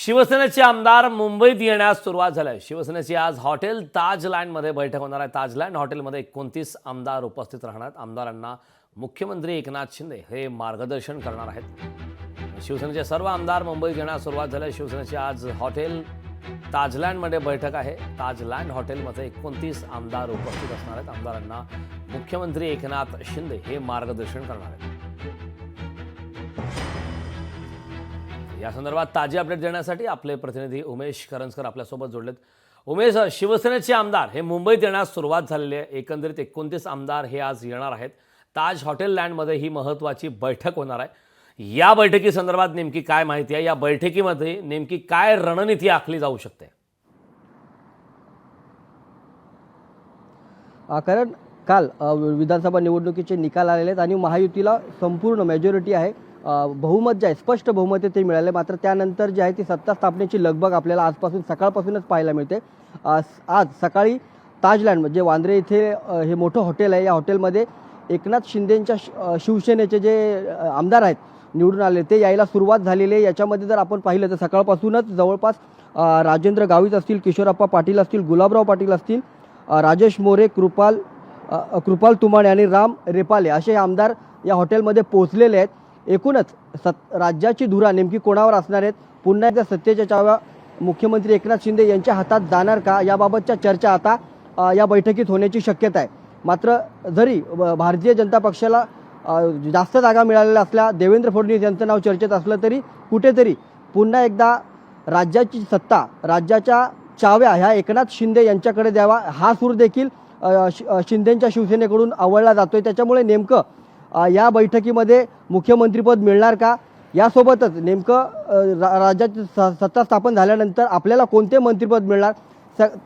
शिवसेनेचे आमदार मुंबईत येण्यास सुरुवात झाली आहे। शिवसेनेची आज हॉटेल ताजलँडमध्ये बैठक होणार आहे। ताजलँड हॉटेलमध्ये 29 आमदार उपस्थित राहणार आहेत। आमदारांना मुख्यमंत्री एकनाथ शिंदे हे मार्गदर्शन करणार आहेत। शिवसेनेचे सर्व आमदार मुंबईत येण्यास सुरुवात झाली आहे। शिवसेनेची आज हॉटेल ताजलँडमध्ये बैठक आहे। ताजलँड हॉटेलमध्ये 29 आमदार उपस्थित असणार आहेत। आमदारांना मुख्यमंत्री एकनाथ शिंदे हे मार्गदर्शन करणार आहेत। या संदर्भात ताजी अपडेट देण्यासाठी आपले प्रतिनिधी उमेश करंजकर आपल्यासोबत जोडलेत। उमेश, शिवसेनेचे आमदार हे मुंबईत येण्यास सुरुवात झालेली आहे। एकंदरीत 29 आमदार हे आज येणार आहेत। ताज हॉटेल लँडमध्ये ही महत्त्वाची बैठक होणार आहे। या बैठकीसंदर्भात नेमकी काय माहिती आहे? या बैठकीमध्ये नेमकी काय रणनीती आखली जाऊ शकते? कारण काल विधानसभा निवडणुकीचे निकाल आलेले आहेत आणि महायुतीला संपूर्ण मेजॉरिटी आहे, बहुमत जे आहे, स्पष्ट बहुमत ते मिळाले। मात्र त्यानंतर जे आहे ती सत्ता स्थापनेची लगबग आपल्याला आजपासून सकाळपासूनच पाहायला मिळते। आज सकाळी ताजलँड म्हणजे वांद्रे इथे हे मोठं हॉटेल आहे। या हॉटेलमध्ये एकनाथ शिंदेंच्या शिवसेनेचे जे आमदार आहेत निवडून आले ते यायला सुरुवात झालेली आहे। याच्यामध्ये जर आपण पाहिलं तर सकाळपासूनच जवळपास राजेंद्र गावित असतील, किशोरप्पा पाटील असतील, गुलाबराव पाटील असतील, राजेश मोरे, कृपाल तुमाणे आणि राम रेपाले असे आमदार या हॉटेलमध्ये पोहोचलेले आहेत। एकूणच राज्याची धुरा नेमकी कोणावर असणार आहेत? पुन्हा एकदा सत्तेच्या चाव्या मुख्यमंत्री एकनाथ शिंदे यांच्या हातात जाणार का? याबाबतच्या चर्चा आता या बैठकीत होण्याची शक्यता आहे। मात्र जरी भारतीय जनता पक्षाला जास्त जागा मिळालेल्या असल्या, देवेंद्र फडणवीस यांचं नाव चर्चेत असलं तरी कुठेतरी पुन्हा एकदा राज्याची सत्ता, राज्याच्या चाव्या ह्या एकनाथ शिंदे यांच्याकडे द्यावा हा सूर देखील शिंदेंच्या शिवसेनेकडून आवळला जातोय। त्याच्यामुळे नेमकं या बैठकीमध्ये मुख्यमंत्रीपद मिळणार का? यासोबतच नेमकं राज्याची सत्ता स्थापन झाल्यानंतर आपल्याला कोणते मंत्रिपद मिळणार?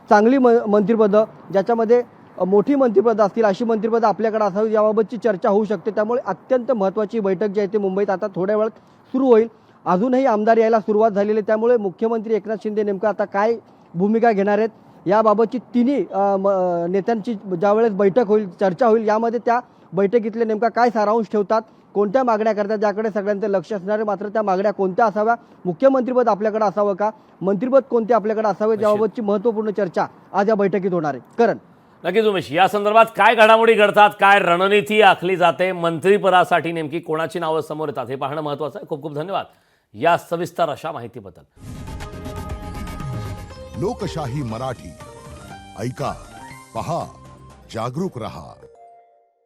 चांगली मंत्रिपदं, ज्याच्यामध्ये मोठी मंत्रिपदं असतील अशी मंत्रिपदं आपल्याकडे असावी याबाबतची चर्चा होऊ शकते। त्यामुळे अत्यंत महत्त्वाची बैठक जी आहे ती मुंबईत आता थोड्या वेळात सुरू होईल। अजूनही आमदार यायला सुरुवात झालेली आहे। त्यामुळे मुख्यमंत्री एकनाथ शिंदे नेमकं आता काय भूमिका घेणार आहेत याबाबतची तिन्ही नेत्यांची ज्यावेळेस बैठक होईल, चर्चा होईल, यामध्ये त्या बैठकीतले नेमका काय सारांश ठेवतात, कोणत्या मागण्या करतात याकडे सगळ्यांचं लक्ष असणार आहे। मात्र त्या मागण्या कोणत्या असाव्या, मुख्यमंत्रीपद आपल्याकडे असावं का, मंत्रिपद कोणते आपल्याकडे असावे याबाबतची महत्त्वपूर्ण चर्चा आज या बैठकीत होणार आहे। करण, नक्कीच उमेश, या संदर्भात काय घडामोडी घडतात, काय रणनीती आखली जाते, मंत्रिपदासाठी नेमकी कोणाची नावं समोर येतात हे पाहणं महत्त्वाचं आहे। खूप खूप धन्यवाद या सविस्तर अशा माहितीबद्दल। लोकशाही मराठी ऐका, पहा, जागरूक रहा।